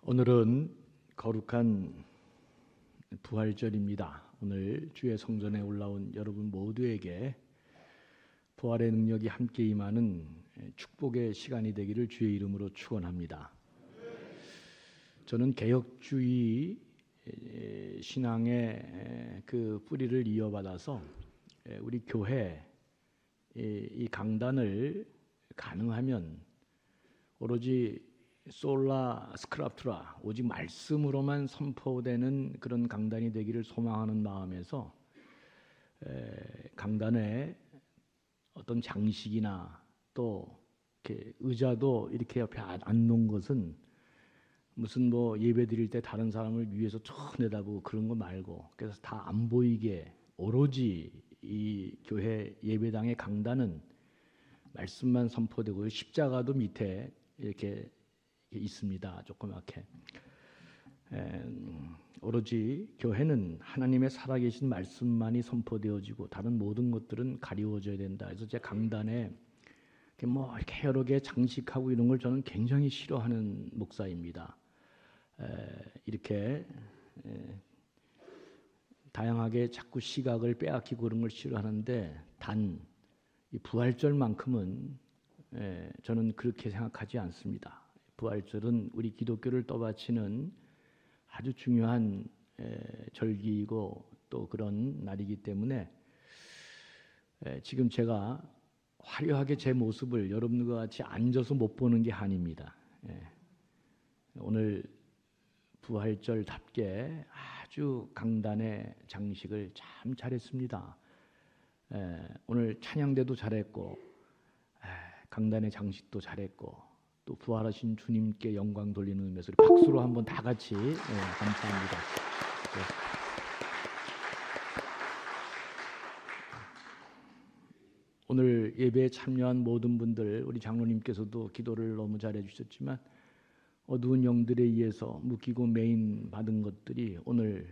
오늘은 거룩한 부활절입니다. 오늘 주의 성전에 올라온 여러분 모두에게 부활의 능력이 함께 임하는 축복의 시간이 되기를 주의 이름으로 축원합니다. 저는 개혁주의 신앙의 그 뿌리를 이어받아서 우리 교회 이 강단을 가능하면 오로지 솔라 스크랍투라 오직 말씀으로만 선포되는 그런 강단이 되기를 소망하는 마음에서 강단에 어떤 장식이나 또 이렇게 의자도 이렇게 옆에 안 놓은 것은 무슨 뭐 예배 드릴 때 다른 사람을 위해서 쭉 내다보고 그런 거 말고, 그래서 다 안 보이게 오로지 이 교회 예배당의 강단은 말씀만 선포되고 십자가도 밑에 이렇게 있습니다. 조그맣게. 오로지 교회는 하나님의 살아계신 말씀만이 선포되어지고 다른 모든 것들은 가리워져야 된다. 그래서 제 강단에 뭐 이렇게 여러 개 장식하고 이런 걸 저는 굉장히 싫어하는 목사입니다. 이렇게 다양하게 자꾸 시각을 빼앗기고 그런 걸 싫어하는데, 단 이 부활절만큼은 저는 그렇게 생각하지 않습니다. 부활절은 우리 기독교를 떠받치는 아주 중요한 절기이고 또 그런 날이기 때문에 지금 제가 화려하게 제 모습을 여러분과 같이 앉아서 못 보는 게 아닙니다. 오늘 부활절답게 아주 강단의 장식을 참 잘했습니다. 오늘 찬양대도 잘했고 강단의 장식도 잘했고 또 부활하신 주님께 영광 돌리는 의미에서 박수로 한번 다 같이 감사합니다. 오늘 예배에 참여한 모든 분들, 우리 장로님께서도 기도를 너무 잘해 주셨지만 어두운 영들에 의해서 묶이고 매인 받은 것들이 오늘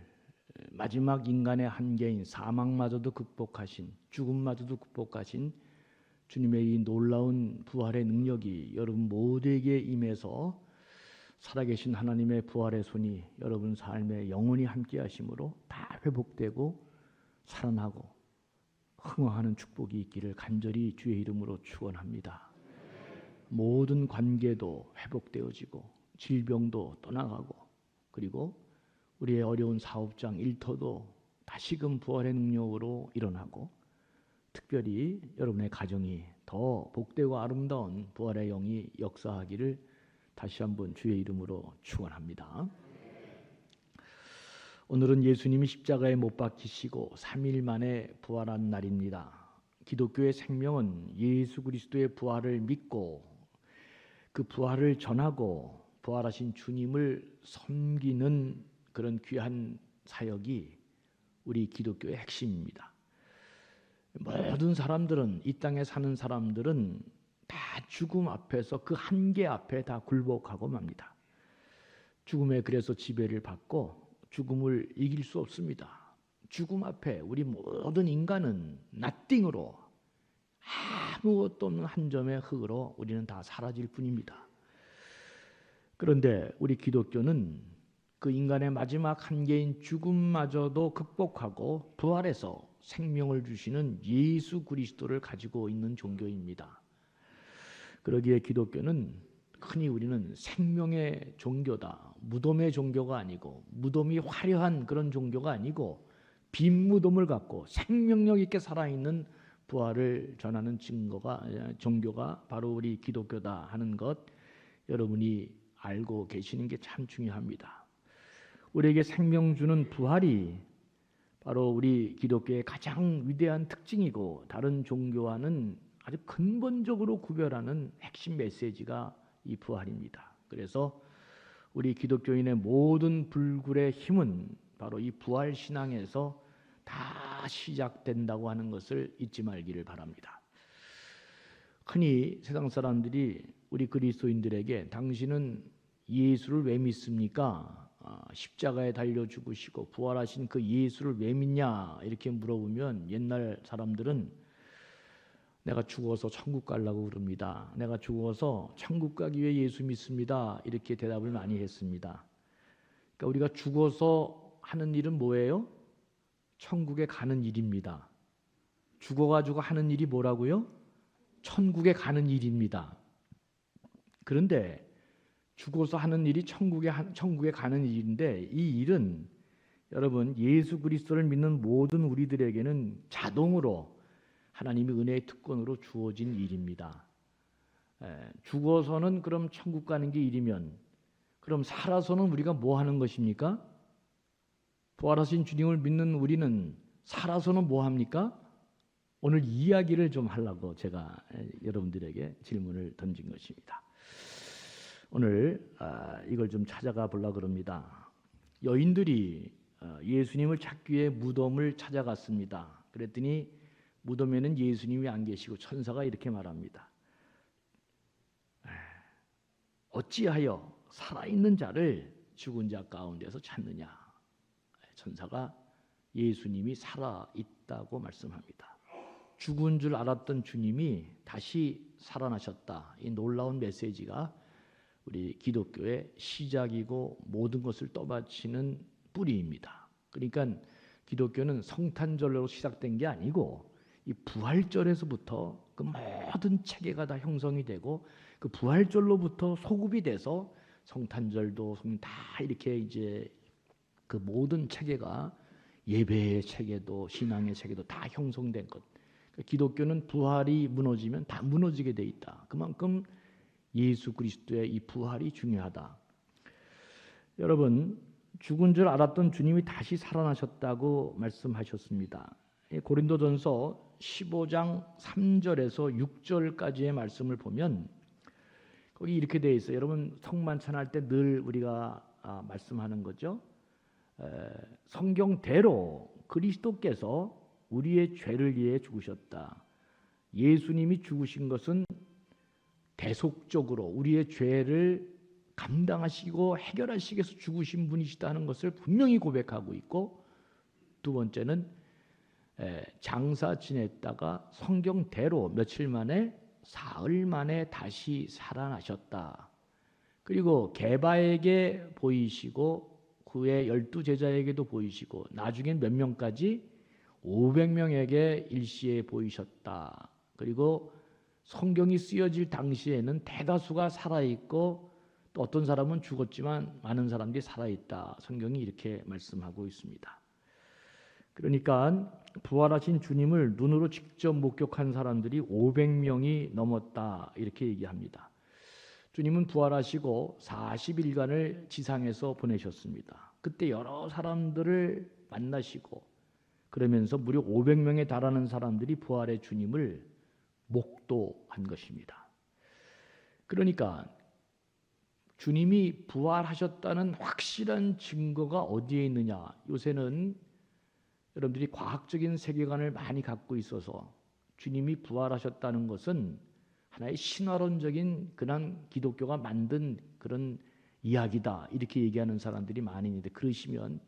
마지막 인간의 한계인 사망마저도 극복하신, 죽음마저도 극복하신 주님의 이 놀라운 부활의 능력이 여러분 모두에게 임해서 살아계신 하나님의 부활의 손이 여러분 삶에 영원히 함께 하심으로 다 회복되고 살아나고 흥황하는 축복이 있기를 간절히 주의 이름으로 축원합니다. 모든 관계도 회복되어지고 질병도 떠나가고, 그리고 우리의 어려운 사업장 일터도 다시금 부활의 능력으로 일어나고, 특별히 여러분의 가정이 더 복되고 아름다운 부활의 영이 역사하기를 다시 한번 주의 이름으로 축원합니다. 오늘은 예수님이 십자가에 못 박히시고 3일 만에 부활한 날입니다. 기독교의 생명은 예수 그리스도의 부활을 믿고 그 부활을 전하고 부활하신 주님을 섬기는 그런 귀한 사역이 우리 기독교의 핵심입니다. 모든 사람들은, 이 땅에 사는 사람들은 다 죽음 앞에서 그 한계 앞에 다 굴복하고 맙니다. 죽음에 그래서 지배를 받고 죽음을 이길 수 없습니다. 죽음 앞에 우리 모든 인간은 nothing으로, 아무것도 없는 한 점의 흙으로 우리는 다 사라질 뿐입니다. 그런데 우리 기독교는 그 인간의 마지막 한계인 죽음마저도 극복하고 부활해서 생명을 주시는 예수 그리스도를 가지고 있는 종교입니다. 그러기에 기독교는 흔히 우리는 생명의 종교다, 무덤의 종교가 아니고, 무덤이 화려한 그런 종교가 아니고 빈 무덤을 갖고 생명력 있게 살아있는 부활을 전하는 종교가 바로 우리 기독교다 하는 것, 여러분이 알고 계시는 게 참 중요합니다. 우리에게 생명 주는 부활이 바로 우리 기독교의 가장 위대한 특징이고, 다른 종교와는 아주 근본적으로 구별하는 핵심 메시지가 이 부활입니다. 그래서 우리 기독교인의 모든 불굴의 힘은 바로 이 부활 신앙에서 다 시작된다고 하는 것을 잊지 말기를 바랍니다. 흔히 세상 사람들이 우리 그리스도인들에게 당신은 예수를 왜 믿습니까? 십자가에 달려 죽으시고 부활하신 그 예수를 왜 믿냐? 이렇게 물어보면 옛날 사람들은 내가 죽어서 천국 가려고 그럽니다. 내가 죽어서 천국 가기 위해 예수 믿습니다. 이렇게 대답을 많이 했습니다. 그러니까 우리가 죽어서 하는 일은 뭐예요? 천국에 가는 일입니다. 죽어가지고 하는 일이 뭐라고요? 천국에 가는 일입니다. 그런데 죽어서 하는 일이 천국에 가는 일인데, 이 일은 여러분 예수 그리스도를 믿는 모든 우리들에게는 자동으로 하나님의 은혜의 특권으로 주어진 일입니다. 죽어서는 그럼 천국 가는 게 일이면, 그럼 살아서는 우리가 뭐 하는 것입니까? 부활하신 주님을 믿는 우리는 살아서는 뭐 합니까? 오늘 이야기를 좀 하려고 제가 여러분들에게 질문을 던진 것입니다. 오늘 이걸 좀 찾아가 보려고 그럽니다. 여인들이 예수님을 찾기 위해 무덤을 찾아갔습니다. 그랬더니 무덤에는 예수님이 안 계시고 천사가 이렇게 말합니다. 어찌하여 살아있는 자를 죽은 자 가운데서 찾느냐. 천사가 예수님이 살아있다고 말씀합니다. 죽은 줄 알았던 주님이 다시 살아나셨다. 이 놀라운 메시지가 우리 기독교의 시작이고 모든 것을 떠받치는 뿌리입니다. 그러니까 기독교는 성탄절로 시작된 게 아니고 이 부활절에서부터 그 모든 체계가 다 형성이 되고, 그 부활절로부터 소급이 돼서 성탄절도 다 이렇게 이제 그 모든 체계가, 예배의 체계도 신앙의 체계도 다 형성된 것. 기독교는 부활이 무너지면 다 무너지게 돼 있다. 그만큼 예수 그리스도의 이 부활이 중요하다. 여러분, 죽은 줄 알았던 주님이 다시 살아나셨다고 말씀하셨습니다. 고린도전서 15장 3절에서 6절까지의 말씀을 보면 거기 이렇게 되어 있어요. 여러분 성만찬할 때 늘 우리가 말씀하는 거죠. 성경대로 그리스도께서 우리의 죄를 위해 죽으셨다. 예수님이 죽으신 것은 대속적으로 우리의 죄를 감당하시고 해결하시기 위해서 죽으신 분이시다는 것을 분명히 고백하고 있고, 두 번째는 장사 지냈다가 성경대로 며칠 만에 사흘 만에 다시 살아나셨다. 그리고 게바에게 보이시고 후에 12제자에게도 보이시고 나중엔 몇 명까지 500명에게 일시에 보이셨다. 그리고 성경이 쓰여질 당시에는 대다수가 살아있고 또 어떤 사람은 죽었지만 많은 사람들이 살아있다. 성경이 이렇게 말씀하고 있습니다. 그러니까 부활하신 주님을 눈으로 직접 목격한 사람들이 500명이 넘었다. 이렇게 얘기합니다. 주님은 부활하시고 40일간을 지상에서 보내셨습니다. 그때 여러 사람들을 만나시고 그러면서 무려 500명에 달하는 사람들이 부활의 주님을 목도한 것입니다. 그러니까 주님이 부활하셨다는 확실한 증거가 어디에 있느냐? 요새는 여러분들이 과학적인 세계관을 많이 갖고 있어서 주님이 부활하셨다는 것은 하나의 신화론적인 그런 기독교가 만든 그런 이야기다 이렇게 얘기하는 사람들이 많이 있는데, 그러시면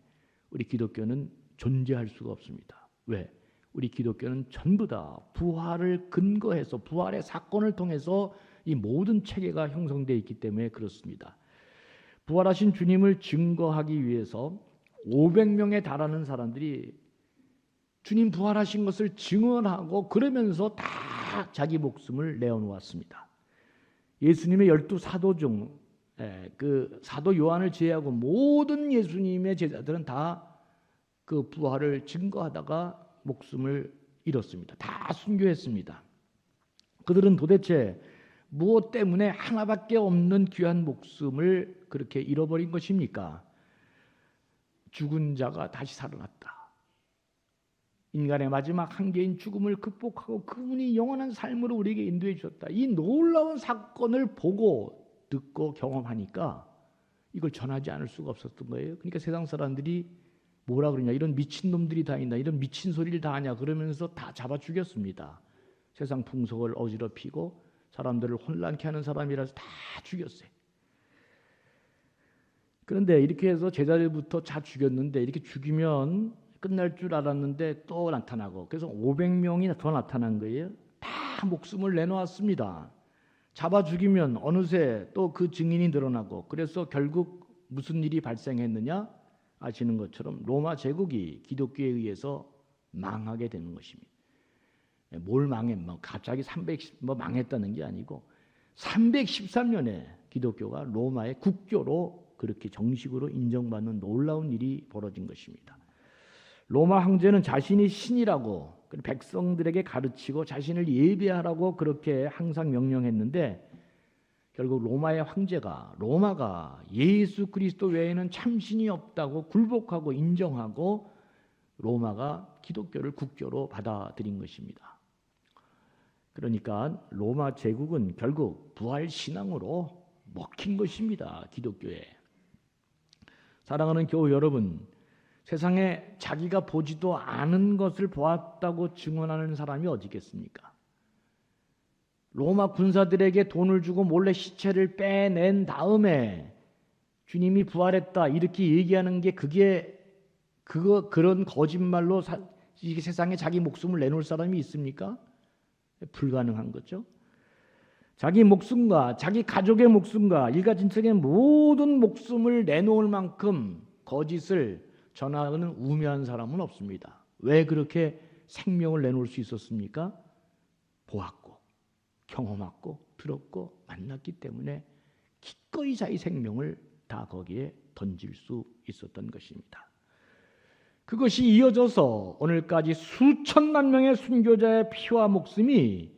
우리 기독교는 존재할 수가 없습니다. 왜? 우리 기독교는 전부 다 부활을 근거해서 부활의 사건을 통해서 이 모든 체계가 형성되어 있기 때문에 그렇습니다. 부활하신 주님을 증거하기 위해서 500명에 달하는 사람들이 주님 부활하신 것을 증언하고 그러면서 다 자기 목숨을 내어놓았습니다. 예수님의 12사도 중 그 사도 요한을 제외하고 모든 예수님의 제자들은 다 그 부활을 증거하다가 목숨을 잃었습니다. 다 순교했습니다. 그들은 도대체 무엇 때문에 하나밖에 없는 귀한 목숨을 그렇게 잃어버린 것입니까? 죽은 자가 다시 살아났다. 인간의 마지막 한계인 죽음을 극복하고 그분이 영원한 삶으로 우리에게 인도해 주셨다. 이 놀라운 사건을 보고 듣고 경험하니까 이걸 전하지 않을 수가 없었던 거예요. 그러니까 세상 사람들이 뭐라 그러냐, 이런 미친놈들이 다 있나, 이런 미친 소리를 다 하냐 그러면서 다 잡아 죽였습니다. 세상 풍속을 어지럽히고 사람들을 혼란케 하는 사람이라서 다 죽였어요. 그런데 이렇게 해서 제자들부터 다 죽였는데, 이렇게 죽이면 끝날 줄 알았는데 또 나타나고, 그래서 500명이 더 나타난 거예요. 다 다 목숨을 내놓았습니다. 잡아 죽이면 어느새 또 그 증인이 늘어나고, 그래서 결국 무슨 일이 발생했느냐 아시는 것처럼 로마 제국이 기독교에 의해서 망하게 되는 것입니다. 뭘 망해? 갑자기 310 망했다는 게 아니고 313년에 기독교가 로마의 국교로 그렇게 정식으로 인정받는 놀라운 일이 벌어진 것입니다. 로마 황제는 자신이 신이라고 백성들에게 가르치고 자신을 예배하라고 그렇게 항상 명령했는데, 결국 로마의 황제가 로마가 예수 그리스도 외에는 참신이 없다고 굴복하고 인정하고 로마가 기독교를 국교로 받아들인 것입니다. 그러니까 로마 제국은 결국 부활 신앙으로 먹힌 것입니다. 기독교에. 사랑하는 교우 여러분, 세상에 자기가 보지도 않은 것을 보았다고 증언하는 사람이 어디 있겠습니까? 로마 군사들에게 돈을 주고 몰래 시체를 빼낸 다음에 주님이 부활했다 이렇게 얘기하는 게 그런 거짓말로 이 세상에 자기 목숨을 내놓을 사람이 있습니까? 불가능한 거죠. 자기 목숨과 자기 가족의 목숨과 일가진척의 모든 목숨을 내놓을 만큼 거짓을 전하는 우매한 사람은 없습니다. 왜 그렇게 생명을 내놓을 수 있었습니까? 보았고 경험했고 들었고 만났기 때문에 기꺼이 자기 생명을 다 거기에 던질 수 있었던 것입니다. 그것이 이어져서 오늘까지 수천만 명의 순교자의 피와 목숨이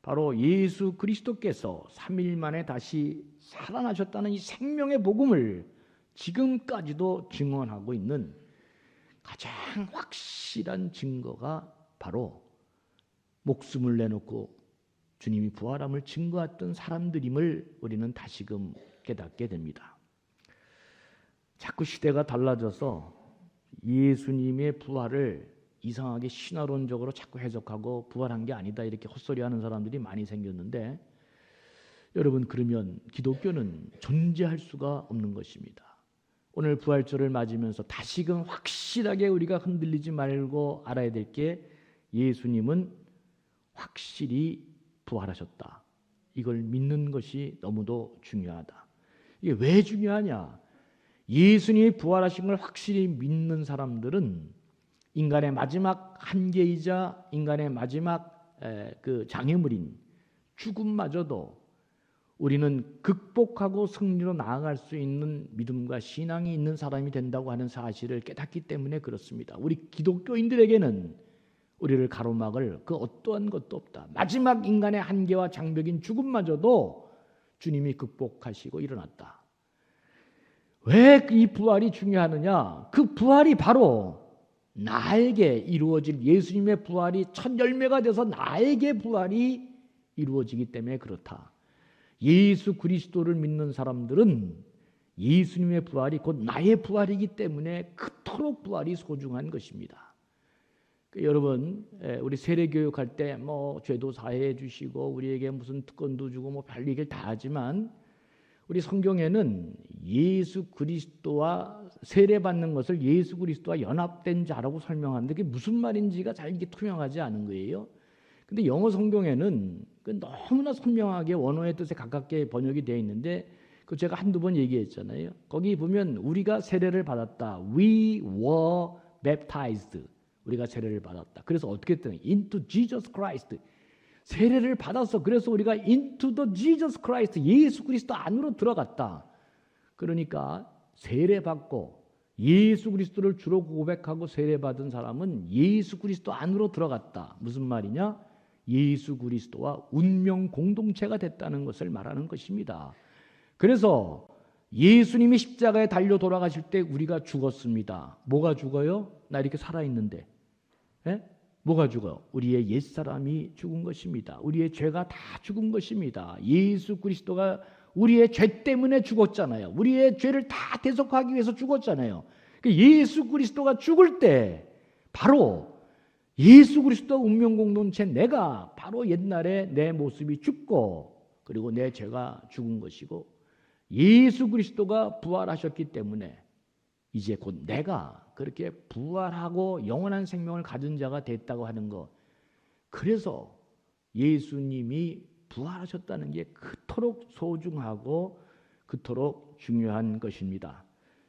바로 예수 그리스도께서 3일 만에 다시 살아나셨다는 이 생명의 복음을 지금까지도 증언하고 있는 가장 확실한 증거가 바로 목숨을 내놓고 주님이 부활함을 증거했던 사람들임을 우리는 다시금 깨닫게 됩니다. 자꾸 시대가 달라져서 예수님의 부활을 이상하게 신화론적으로 자꾸 해석하고 부활한 게 아니다 이렇게 헛소리하는 사람들이 많이 생겼는데, 여러분, 그러면 기독교는 존재할 수가 없는 것입니다. 오늘 부활절을 맞으면서 다시금 확실하게 우리가 흔들리지 말고 알아야 될 게, 예수님은 확실히 부활하셨다. 이걸 믿는 것이 너무도 중요하다. 이게 왜 중요하냐? 예수님이 부활하신 걸 확실히 믿는 사람들은 인간의 마지막 한계이자 인간의 마지막 그 장애물인 죽음마저도 우리는 극복하고 승리로 나아갈 수 있는 믿음과 신앙이 있는 사람이 된다고 하는 사실을 깨닫기 때문에 그렇습니다. 우리 기독교인들에게는 우리를 가로막을 그 어떠한 것도 없다. 마지막 인간의 한계와 장벽인 죽음마저도 주님이 극복하시고 일어났다. 왜 이 부활이 중요하느냐? 그 부활이 바로 나에게 이루어질, 예수님의 부활이 첫 열매가 돼서 나에게 부활이 이루어지기 때문에 그렇다. 예수 그리스도를 믿는 사람들은 예수님의 부활이 곧 나의 부활이기 때문에 그토록 부활이 소중한 것입니다. 여러분, 우리 세례 교육할 때 죄도 사해해 주시고 우리에게 무슨 특권도 주고 별 얘기를 다 하지만, 우리 성경에는 예수 그리스도와 세례받는 것을 예수 그리스도와 연합된 자라고 설명하는데 그게 무슨 말인지가 잘 이게 투명하지 않은 거예요. 근데 영어 성경에는 그 너무나 선명하게 원어의 뜻에 가깝게 번역이 되어 있는데, 그 제가 한두 번 얘기했잖아요. 거기 보면 우리가 세례를 받았다. We were baptized. 우리가 세례를 받았다. 그래서 어떻게 했더니 into Jesus Christ. 세례를 받아서 그래서 우리가 into the Jesus Christ, 예수 그리스도 안으로 들어갔다. 그러니까 세례받고 예수 그리스도를 주로 고백하고 세례받은 사람은 예수 그리스도 안으로 들어갔다. 무슨 말이냐? 예수 그리스도와 운명 공동체가 됐다는 것을 말하는 것입니다. 그래서 예수님이 십자가에 달려 돌아가실 때 우리가 죽었습니다. 뭐가 죽어요? 나 이렇게 살아있는데. 뭐가 죽어요? 우리의 옛사람이 죽은 것입니다. 우리의 죄가 다 죽은 것입니다. 예수 그리스도가 우리의 죄 때문에 죽었잖아요. 우리의 죄를 다 대속하기 위해서 죽었잖아요. 예수 그리스도가 죽을 때 바로 예수 그리스도 운명 공동체, 내가 바로 옛날에 내 모습이 죽고 그리고 내 죄가 죽은 것이고, 예수 그리스도가 부활하셨기 때문에 이제 곧 내가 그렇게 부활하고 영원한 생명을 가진 자가 됐다고 하는 것. 그래서 예수님이 부활하셨다는 게 그토록 소중하고 그토록 중요한 것입니다.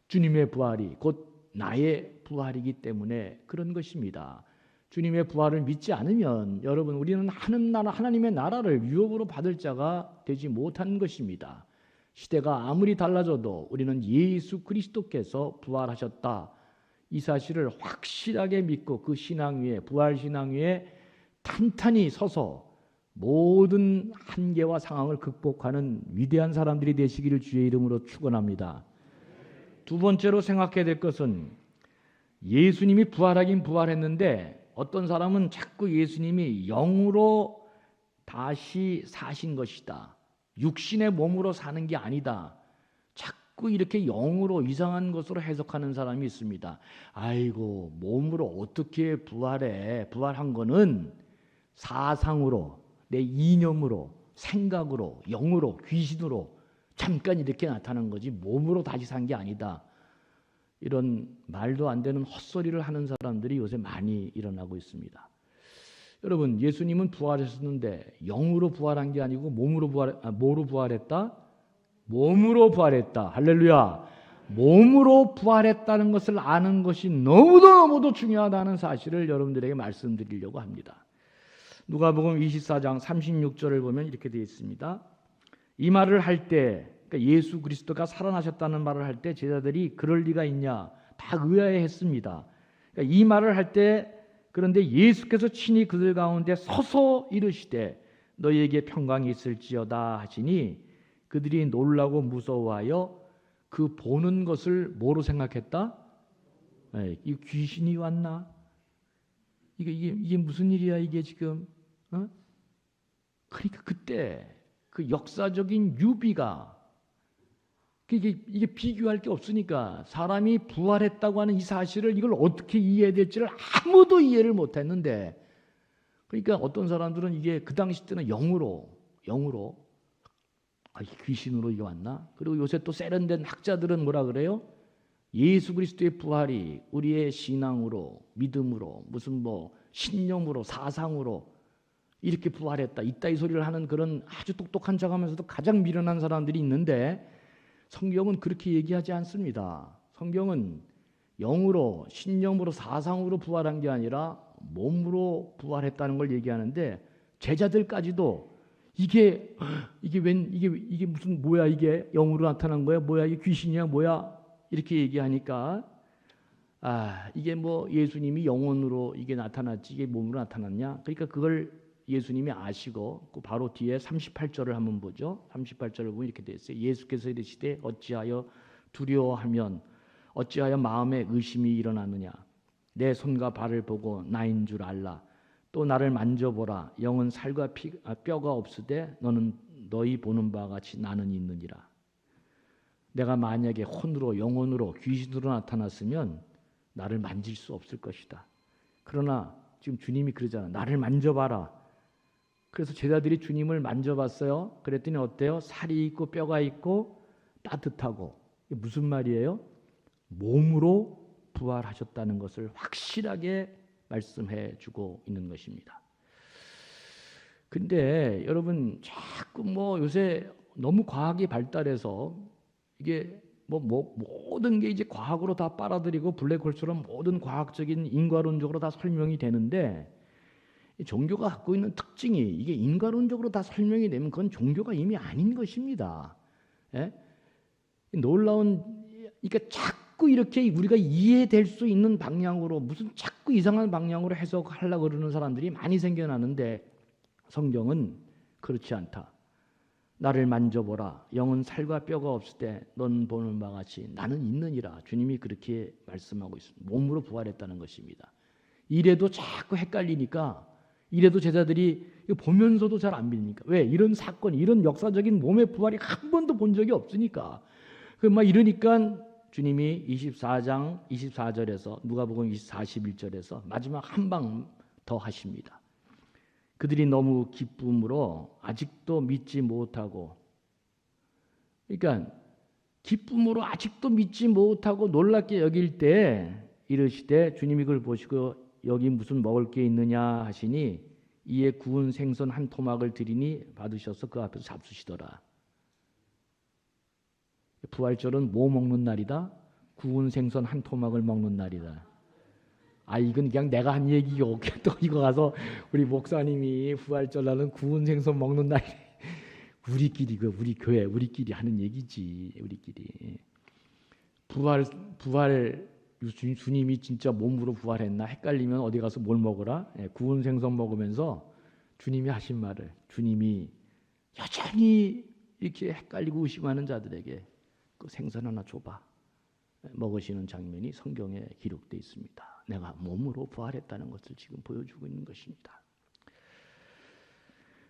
주님의 부활이 곧 나의 부활이기 때문에 그런 것입니다. 주님의 부활을 믿지 않으면 여러분 우리는 하나님의 나라를 유업으로 받을 자가 되지 못한 것입니다. 시대가 아무리 달라져도 우리는 예수 그리스도께서 부활하셨다. 이 사실을 확실하게 믿고 그 신앙 위에 부활 신앙 위에 탄탄히 서서 모든 한계와 상황을 극복하는 위대한 사람들이 되시기를 주의 이름으로 축원합니다. 두 번째로 생각해야 될 것은 예수님이 부활하긴 부활했는데 어떤 사람은 자꾸 예수님이 영으로 다시 사신 것이다. 육신의 몸으로 사는 게 아니다. 자꾸 이렇게 영으로 이상한 것으로 해석하는 사람이 있습니다. 아이고 몸으로 어떻게 부활해? 부활한 거는 사상으로 내 이념으로 생각으로 영으로 귀신으로 잠깐 이렇게 나타난 거지 몸으로 다시 산 게 아니다. 이런 말도 안 되는 헛소리를 하는 사람들이 요새 많이 일어나고 있습니다. 여러분 예수님은 부활하셨는데 영으로 부활한 게 아니고 뭐로 부활했다? 몸으로 부활했다. 할렐루야. 몸으로 부활했다는 것을 아는 것이 너무도 중요하다는 사실을 여러분들에게 말씀드리려고 합니다. 누가복음 24장 36절을 보면 이렇게 되어 있습니다. 이 말을 할 때 그러니까 예수 그리스도가 살아나셨다는 말을 할 때 제자들이 그럴 리가 있냐 다 의아해했습니다. 그러니까 이 말을 할 때 그런데 예수께서 친히 그들 가운데 서서 이르시되 너희에게 평강이 있을지어다 하시니 그들이 놀라고 무서워하여 그 보는 것을 뭐로 생각했다? 이 귀신이 왔나? 이게 무슨 일이야 이게 지금? 그러니까 그때 그 역사적인 유비가 이게 비교할 게 없으니까 사람이 부활했다고 하는 이 사실을 이걸 어떻게 이해해야 될지를 아무도 이해를 못했는데 그러니까 어떤 사람들은 이게 그 당시 때는 영으로 귀신으로 이게 왔나? 그리고 요새 또 세련된 학자들은 뭐라 그래요? 예수 그리스도의 부활이 우리의 신앙으로 믿음으로 무슨 신념으로 사상으로 이렇게 부활했다 이따위 소리를 하는 그런 아주 똑똑한 척하면서도 가장 미련한 사람들이 있는데 성경은 그렇게 얘기하지 않습니다. 성경은 영으로 신념으로 사상으로 부활한 게 아니라 몸으로 부활했다는 걸 얘기하는데 제자들까지도 이게 무슨 뭐야 이게 영으로 나타난 거야 뭐야 이게 귀신이야 뭐야 이렇게 얘기하니까 이게 예수님이 영혼으로 이게 나타났지 이게 몸으로 나타났냐? 그러니까 그걸 예수님이 아시고 그 바로 뒤에 38절을 한번 보죠. 38절을 보면 이렇게 되어 있어요. 예수께서 이르시되 어찌하여 두려워하면 어찌하여 마음에 의심이 일어나느냐? 내 손과 발을 보고 나인 줄 알라. 또 나를 만져보라. 영은 살과 뼈가 없으되 너희 보는 바와 같이 나는 있느니라. 내가 만약에 혼으로 영혼으로 귀신으로 나타났으면 나를 만질 수 없을 것이다. 그러나 지금 주님이 그러잖아. 나를 만져봐라. 그래서 제자들이 주님을 만져봤어요. 그랬더니 어때요? 살이 있고 뼈가 있고 따뜻하고. 이게 무슨 말이에요? 몸으로 부활하셨다는 것을 확실하게 말씀해 주고 있는 것입니다. 근데 여러분 자꾸 요새 너무 과학이 발달해서 이게 모든 게 이제 과학으로 다 빨아들이고 블랙홀처럼 모든 과학적인 인과론적으로 다 설명이 되는데 종교가 갖고 있는 특징이 이게 인과론적으로 다 설명이 되면 그건 종교가 이미 아닌 것입니다. 놀라운 그러니까 자꾸 이렇게 우리가 이해될 수 있는 방향으로 무슨 자꾸 이상한 방향으로 해석하려고 그러는 사람들이 많이 생겨나는데 성경은 그렇지 않다. 나를 만져보라. 영은 살과 뼈가 없을 때 넌 보는 바와 같이 나는 있느니라. 주님이 그렇게 말씀하고 있습니다. 몸으로 부활했다는 것입니다. 이래도 자꾸 헷갈리니까 이래도 제자들이 보면서도 잘 안 믿으니까 왜? 이런 사건, 이런 역사적인 몸의 부활이 한 번도 본 적이 없으니까 이러니까 주님이 24장 24절에서 누가복음 41절에서 마지막 한 방 더 하십니다. 그들이 너무 기쁨으로 아직도 믿지 못하고 그러니까 기쁨으로 아직도 믿지 못하고 놀랍게 여길 때 이르시되 주님이 그걸 보시고 여기 무슨 먹을 게 있느냐 하시니 이에 구운 생선 한 토막을 드리니 받으셔서 그 앞에서 잡수시더라. 부활절은 뭐 먹는 날이다? 구운 생선 한 토막을 먹는 날이다. 이건 그냥 내가 한 얘기고 또 이거 가서 우리 목사님이 부활절 날은 구운 생선 먹는 날이 우리끼리 우리 교회 우리끼리 하는 얘기지. 우리끼리 부활 주님이 진짜 몸으로 부활했나 헷갈리면 어디 가서 뭘 먹으라? 구운 생선 먹으면서 주님이 하신 말을, 주님이 여전히 이렇게 헷갈리고 의심하는 자들에게 그 생선 하나 줘봐 먹으시는 장면이 성경에 기록되어 있습니다. 내가 몸으로 부활했다는 것을 지금 보여주고 있는 것입니다.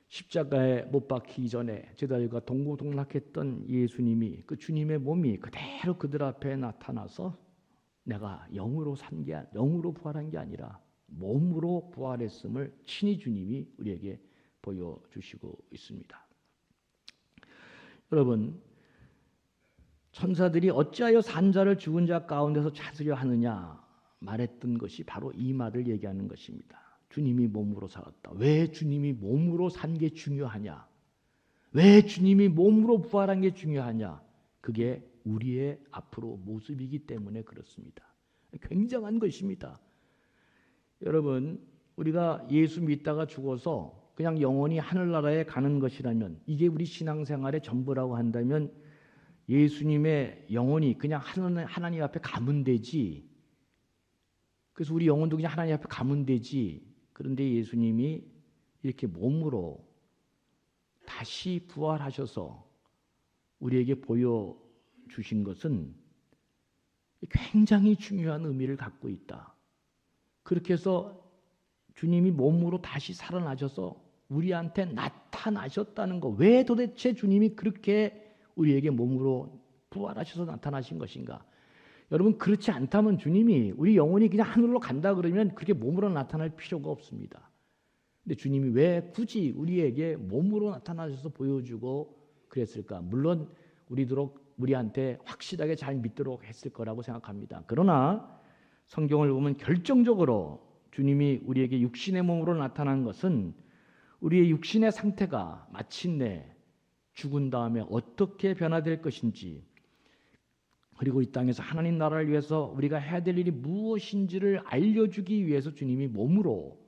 십자가에 못 박히기 전에 제자들과 동고동락했던 예수님이 그 주님의 몸이 그대로 그들 앞에 나타나서 내가 영으로 부활한 게 아니라 몸으로 부활했음을 친히 주님이 우리에게 보여주시고 있습니다. 여러분, 천사들이 어찌하여 산자를 죽은 자 가운데서 찾으려 하느냐 말했던 것이 바로 이 말을 얘기하는 것입니다. 주님이 몸으로 살았다. 왜 주님이 몸으로 산 게 중요하냐? 왜 주님이 몸으로 부활한 게 중요하냐? 그게 우리의 앞으로 모습이기 때문에 그렇습니다. 굉장한 것입니다. 여러분, 우리가 예수 믿다가 죽어서 그냥 영원히 하늘나라에 가는 것이라면, 이게 우리 신앙생활의 전부라고 한다면 예수님의 영혼이 그냥 하나님 앞에 가면 되지. 그래서 우리 영혼도 그냥 하나님 앞에 가면 되지. 그런데 예수님이 이렇게 몸으로 다시 부활하셔서 우리에게 보여주신 것은 굉장히 중요한 의미를 갖고 있다. 그렇게 해서 주님이 몸으로 다시 살아나셔서 우리한테 나타나셨다는 것. 왜 도대체 주님이 그렇게 우리에게 몸으로 부활하셔서 나타나신 것인가? 여러분, 그렇지 않다면 주님이 우리 영혼이 그냥 하늘로 간다 그러면 그렇게 몸으로 나타날 필요가 없습니다. 근데 주님이 왜 굳이 우리에게 몸으로 나타나셔서 보여주고 그랬을까? 물론 우리한테 확실하게 잘 믿도록 했을 거라고 생각합니다. 그러나 성경을 보면 결정적으로 주님이 우리에게 육신의 몸으로 나타난 것은 우리의 육신의 상태가 마침내 죽은 다음에 어떻게 변화될 것인지, 그리고 이 땅에서 하나님 나라를 위해서 우리가 해야 될 일이 무엇인지를 알려주기 위해서 주님이 몸으로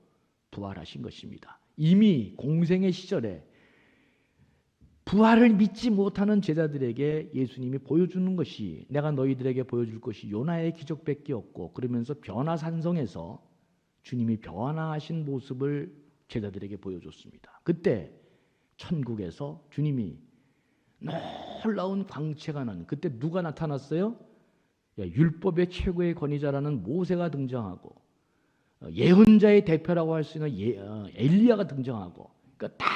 부활하신 것입니다. 이미 공생의 시절에 부활을 믿지 못하는 제자들에게 예수님이 보여주는 것이, 내가 너희들에게 보여줄 것이 요나의 기적밖에 없고, 그러면서 변화산성에서 주님이 변화하신 모습을 제자들에게 보여줬습니다. 그때 천국에서 주님이 놀라운 광채가 난, 그때 누가 나타났어요? 율법의 최고의 권위자라는 모세가 등장하고, 예언자의 대표라고 할 수 있는 엘리야가 등장하고, 그러니까 다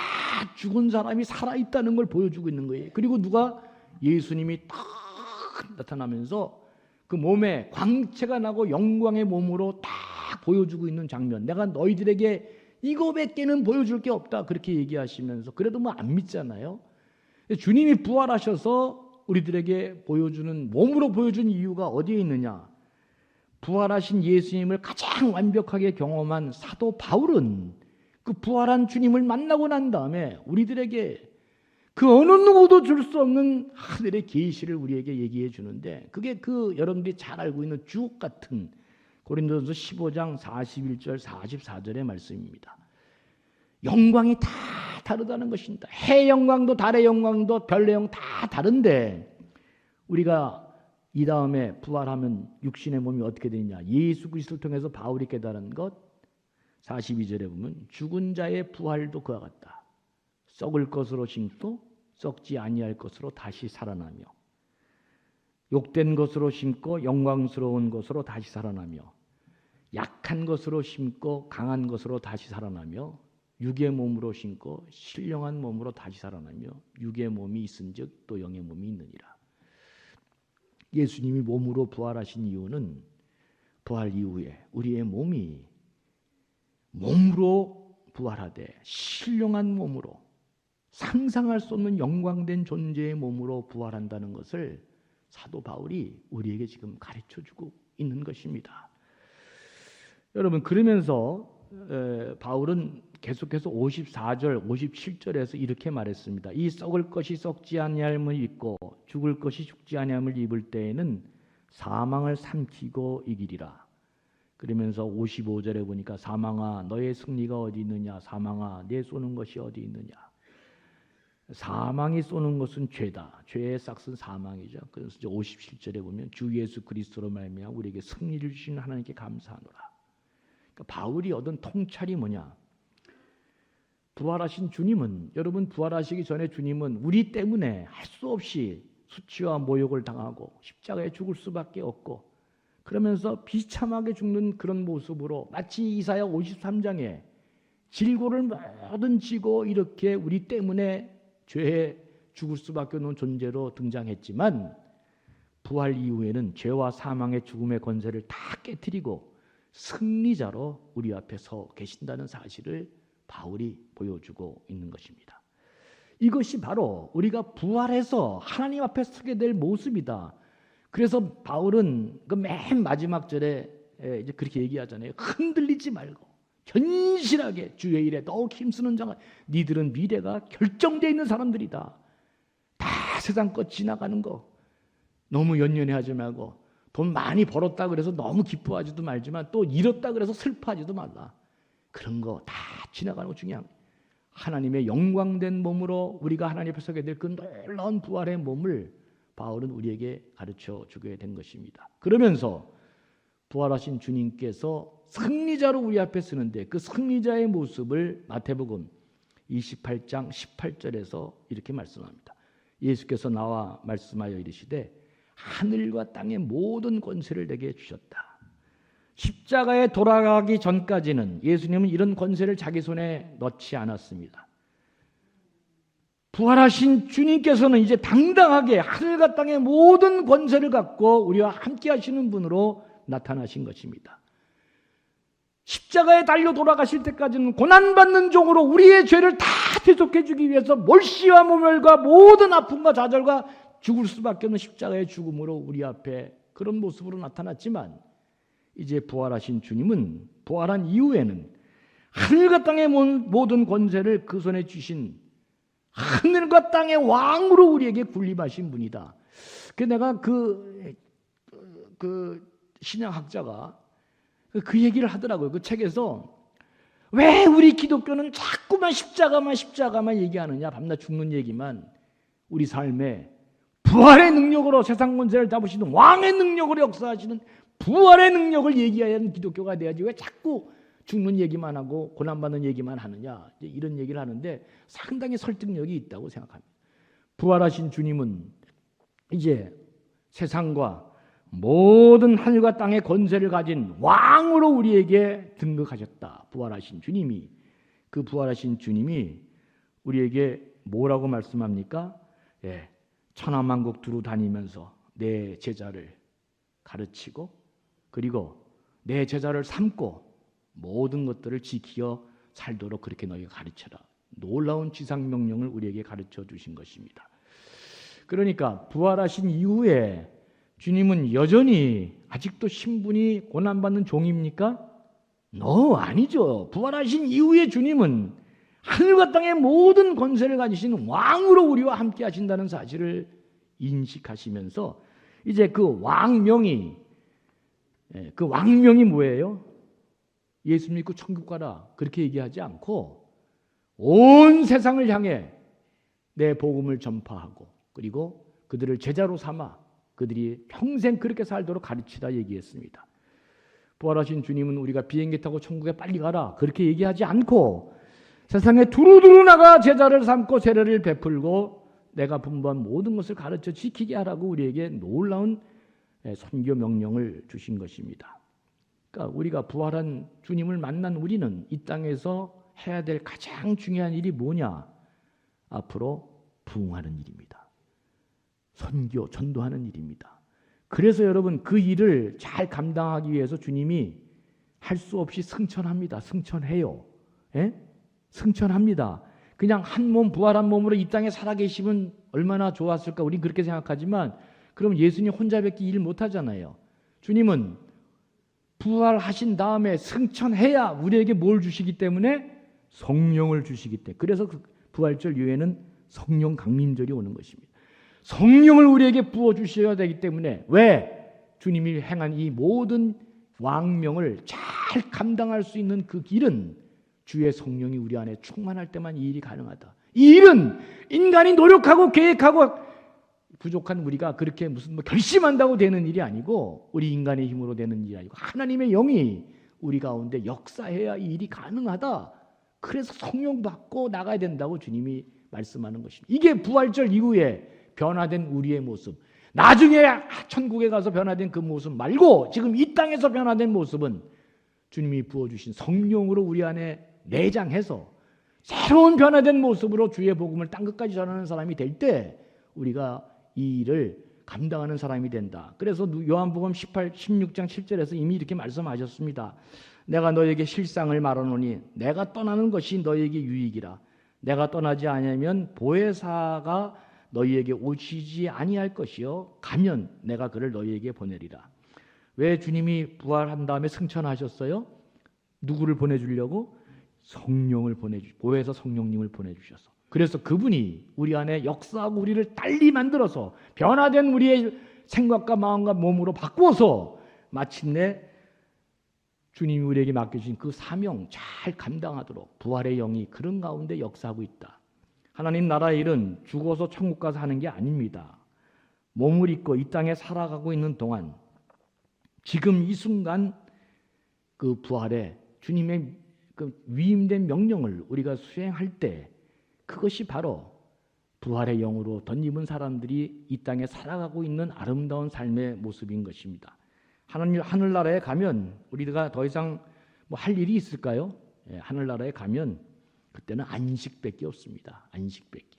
죽은 사람이 살아있다는 걸 보여주고 있는 거예요. 그리고 누가? 예수님이 딱 나타나면서 그 몸에 광채가 나고 영광의 몸으로 딱 보여주고 있는 장면. 내가 너희들에게 이거밖에는 보여줄 게 없다, 그렇게 얘기하시면서, 그래도 뭐 안 믿잖아요. 주님이 부활하셔서 우리들에게 보여주는, 몸으로 보여준 이유가 어디에 있느냐? 부활하신 예수님을 가장 완벽하게 경험한 사도 바울은 그 부활한 주님을 만나고 난 다음에 우리들에게 그 어느 누구도 줄 수 없는 하늘의 계시를 우리에게 얘기해 주는데, 그게 그 여러분들이 잘 알고 있는 주옥 같은 고린도전서 15장 41절 44절의 말씀입니다. 영광이 다 다르다는 것입니다. 해 영광도 달의 영광도 별의 영광 다 다른데, 우리가 이 다음에 부활하면 육신의 몸이 어떻게 되느냐? 예수 그리스도를 통해서 바울이 깨달은 것, 42절에 보면 죽은 자의 부활도 그와 같다. 썩을 것으로 심고 썩지 아니할 것으로 다시 살아나며, 욕된 것으로 심고 영광스러운 것으로 다시 살아나며, 약한 것으로 심고 강한 것으로 다시 살아나며, 육의 몸으로 심고 신령한 몸으로 다시 살아나며, 육의 몸이 있은즉 또 영의 몸이 있느니라. 예수님이 몸으로 부활하신 이유는 부활 이후에 우리의 몸이 몸으로 부활하되 신령한 몸으로, 상상할 수 없는 영광된 존재의 몸으로 부활한다는 것을 사도 바울이 우리에게 지금 가르쳐주고 있는 것입니다. 여러분, 그러면서 바울은 계속해서 54절, 57절에서 이렇게 말했습니다. 이 썩을 것이 썩지 아니함을 입고 죽을 것이 죽지 아니함을 입을 때에는 사망을 삼키고 이기리라. 그러면서 55절에 보니까 사망아 너의 승리가 어디 있느냐, 사망아 내 쏘는 것이 어디 있느냐. 사망이 쏘는 것은 죄다. 죄의 싹은 사망이죠. 그래서 57절에 보면 주 예수 그리스도로 말미암아 우리에게 승리를 주신 하나님께 감사하노라. 그러니까 바울이 얻은 통찰이 뭐냐? 부활하신 주님은, 여러분 부활하시기 전에 주님은 우리 때문에 할 수 없이 수치와 모욕을 당하고 십자가에 죽을 수밖에 없고, 그러면서 비참하게 죽는 그런 모습으로 마치 이사야 53장에 질고를 모든 지고 이렇게 우리 때문에 죄에 죽을 수밖에 없는 존재로 등장했지만, 부활 이후에는 죄와 사망의 죽음의 권세를 다 깨뜨리고 승리자로 우리 앞에 서 계신다는 사실을 바울이 보여주고 있는 것입니다. 이것이 바로 우리가 부활해서 하나님 앞에 서게 될 모습이다. 그래서 바울은 그 맨 마지막 절에 이제 그렇게 얘기하잖아요. 흔들리지 말고 견실하게 주의 일에 더욱 힘쓰는 자가, 니들은 미래가 결정되어 있는 사람들이다. 다 세상 것 지나가는 거 너무 연연해하지 말고, 돈 많이 벌었다 그래서 너무 기뻐하지도 말지만 또 잃었다 그래서 슬퍼하지도 말라. 그런 거 다 지나가는 거 중요한 거예요. 하나님의 영광된 몸으로 우리가 하나님 앞에 서게 될 그 놀라운 부활의 몸을 바울은 우리에게 가르쳐 주게 된 것입니다. 그러면서 부활하신 주님께서 승리자로 우리 앞에 서는데 그 승리자의 모습을 마태복음 28장 18절에서 이렇게 말씀합니다. 예수께서 나와 말씀하여 이르시되 하늘과 땅의 모든 권세를 내게 주셨다. 십자가에 돌아가기 전까지는 예수님은 이런 권세를 자기 손에 넣지 않았습니다. 부활하신 주님께서는 이제 당당하게 하늘과 땅의 모든 권세를 갖고 우리와 함께 하시는 분으로 나타나신 것입니다. 십자가에 달려 돌아가실 때까지는 고난받는 종으로 우리의 죄를 다 대속해 주기 위해서 몰시와 모멸과 모든 아픔과 좌절과 죽을 수밖에 없는 십자가의 죽음으로 우리 앞에 그런 모습으로 나타났지만, 이제 부활하신 주님은 부활한 이후에는 하늘과 땅의 모든 권세를 그 손에 주신 하늘과 땅의 왕으로 우리에게 군림하신 분이다. 내가 그 신약학자가 그 얘기를 하더라고요. 그 책에서 왜 우리 기독교는 자꾸만 십자가만 얘기하느냐, 밤낮 죽는 얘기만. 우리 삶에 부활의 능력으로 세상 권세를 잡으시는 왕의 능력으로 역사하시는 부활의 능력을 얘기해야 하는 기독교가 돼야지 왜 자꾸 죽는 얘기만 하고 고난받는 얘기만 하느냐, 이런 얘기를 하는데 상당히 설득력이 있다고 생각합니다. 부활하신 주님은 이제 세상과 모든 하늘과 땅의 권세를 가진 왕으로 우리에게 등극하셨다. 부활하신 주님이, 그 부활하신 주님이 우리에게 뭐라고 말씀합니까? 천하만국 두루 다니면서 내 제자를 가르치고, 그리고 내 제자를 삼고 모든 것들을 지키어 살도록 그렇게 너희가 가르쳐라. 놀라운 지상명령을 우리에게 가르쳐 주신 것입니다. 그러니까 부활하신 이후에 주님은 여전히 아직도 신분이 고난받는 종입니까? 아니죠. 부활하신 이후에 주님은 하늘과 땅의 모든 권세를 가지신 왕으로 우리와 함께 하신다는 사실을 인식하시면서 이제 그 왕명이 뭐예요? 예수 믿고 천국 가라, 그렇게 얘기하지 않고 온 세상을 향해 내 복음을 전파하고, 그리고 그들을 제자로 삼아 그들이 평생 그렇게 살도록 가르치다 얘기했습니다. 부활하신 주님은 우리가 비행기 타고 천국에 빨리 가라, 그렇게 얘기하지 않고 세상에 두루두루 나가 제자를 삼고 세례를 베풀고 내가 분부한 모든 것을 가르쳐 지키게 하라고 우리에게 놀라운 선교 명령을 주신 것입니다. 그러니까 우리가 부활한 주님을 만난 우리는 이 땅에서 해야 될 가장 중요한 일이 뭐냐? 앞으로 부흥하는 일입니다. 선교, 전도하는 일입니다. 그래서 여러분, 그 일을 잘 감당하기 위해서 주님이 할 수 없이 승천합니다. 승천해요. 승천합니다. 그냥 한 몸, 부활한 몸으로 이 땅에 살아계시면 얼마나 좋았을까, 우린 그렇게 생각하지만, 그럼 예수님 혼자밖에 일 못하잖아요. 주님은 부활하신 다음에 승천해야 우리에게 뭘 주시기 때문에? 성령을 주시기 때문에. 그래서 그 부활절 이후에는 성령 강림절이 오는 것입니다. 성령을 우리에게 부어주셔야 되기 때문에. 왜? 주님이 행한 이 모든 왕명을 잘 감당할 수 있는 그 길은 주의 성령이 우리 안에 충만할 때만 이 일이 가능하다. 이 일은 인간이 노력하고 계획하고 부족한 우리가 그렇게 무슨 결심한다고 되는 일이 아니고, 우리 인간의 힘으로 되는 일이 아니고 하나님의 영이 우리 가운데 역사해야 이 일이 가능하다. 그래서 성령 받고 나가야 된다고 주님이 말씀하는 것입니다. 이게 부활절 이후에 변화된 우리의 모습. 나중에 천국에 가서 변화된 그 모습 말고 지금 이 땅에서 변화된 모습은 주님이 부어주신 성령으로 우리 안에 내장해서 새로운 변화된 모습으로 주의 복음을 땅끝까지 전하는 사람이 될 때 우리가 이 일을 감당하는 사람이 된다. 그래서 요한복음 16장 7절에서 이미 이렇게 말씀하셨습니다. 내가 너에게 실상을 말하노니 내가 떠나는 것이 너에게 유익이라. 내가 떠나지 아니하면 보혜사가 너희에게 오시지 아니할 것이요 가면 내가 그를 너희에게 보내리라. 왜 주님이 부활한 다음에 승천하셨어요? 누구를 보내주려고? 성령을 보혜사 성령님을 보내주셔서. 그래서 그분이 우리 안에 역사하고 우리를 달리 만들어서 변화된 우리의 생각과 마음과 몸으로 바꾸어서 마침내 주님이 우리에게 맡겨주신 그 사명 잘 감당하도록 부활의 영이 그런 가운데 역사하고 있다. 하나님 나라의 일은 죽어서 천국 가서 하는 게 아닙니다. 몸을 입고 이 땅에 살아가고 있는 동안 지금 이 순간 그 부활에 주님의 그 위임된 명령을 우리가 수행할 때 그것이 바로 부활의 영으로 덧입은 사람들이 이 땅에 살아가고 있는 아름다운 삶의 모습인 것입니다. 하늘나라에 가면 우리가 더 이상 뭐 할 일이 있을까요? 하늘나라에 가면 그때는 안식밖에 없습니다. 안식밖에.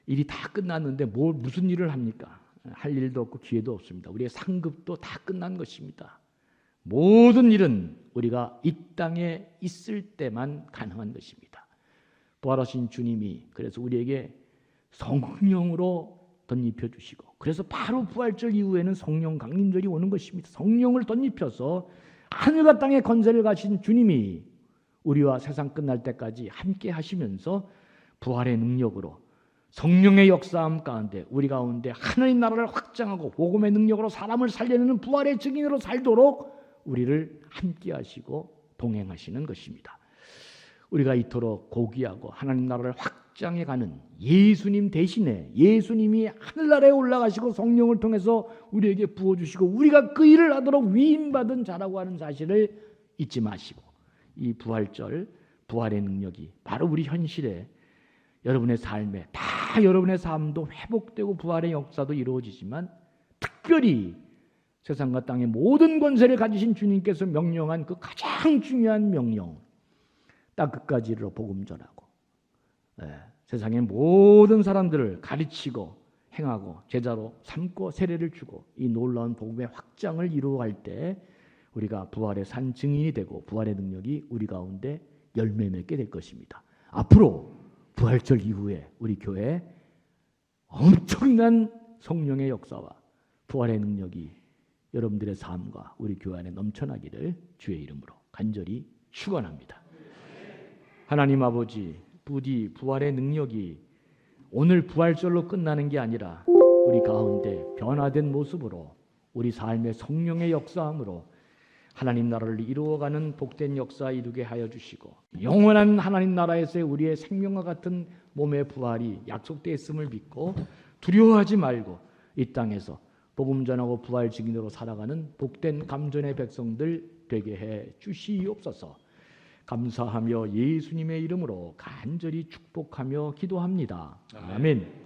일이 다 끝났는데 무슨 일을 합니까? 할 일도 없고 기회도 없습니다. 우리의 상급도 다 끝난 것입니다. 모든 일은 우리가 이 땅에 있을 때만 가능한 것입니다. 부활하신 주님이 그래서 우리에게 성령으로 덧입혀 주시고, 그래서 바로 부활절 이후에는 성령 강림절이 오는 것입니다. 성령을 덧입혀서 하늘과 땅의 건설을 가신 주님이 우리와 세상 끝날 때까지 함께 하시면서 부활의 능력으로 성령의 역사함 가운데 우리 가운데 하나님 나라를 확장하고 복음의 능력으로 사람을 살려내는 부활의 증인으로 살도록 우리를 함께 하시고 동행하시는 것입니다. 우리가 이토록 고귀하고 하나님 나라를 확장해 가는 예수님 대신에 예수님이 하늘나라에 올라가시고 성령을 통해서 우리에게 부어주시고 우리가 그 일을 하도록 위임받은 자라고 하는 사실을 잊지 마시고, 이 부활절 부활의 능력이 바로 우리 현실에 여러분의 삶에 다 여러분의 삶도 회복되고 부활의 역사도 이루어지지만 특별히 세상과 땅의 모든 권세를 가지신 주님께서 명령한 그 가장 중요한 명령, 땅 끝까지 이르러 복음 전하고 세상의 모든 사람들을 가르치고 행하고 제자로 삼고 세례를 주고 이 놀라운 복음의 확장을 이루어갈 때 우리가 부활의 산 증인이 되고 부활의 능력이 우리 가운데 열매 맺게 될 것입니다. 앞으로 부활절 이후에 우리 교회에 엄청난 성령의 역사와 부활의 능력이 여러분들의 삶과 우리 교회 안에 넘쳐나기를 주의 이름으로 간절히 축원합니다. 하나님 아버지, 부디 부활의 능력이 오늘 부활절로 끝나는 게 아니라 우리 가운데 변화된 모습으로 우리 삶의 성령의 역사함으로 하나님 나라를 이루어가는 복된 역사 이루게 하여 주시고, 영원한 하나님 나라에서의 우리의 생명과 같은 몸의 부활이 약속되어 있음을 믿고 두려워하지 말고 이 땅에서 복음 전하고 부활 증인으로 살아가는 복된 감전의 백성들 되게 해 주시옵소서. 감사하며 예수님의 이름으로 간절히 축복하며 기도합니다. 아멘.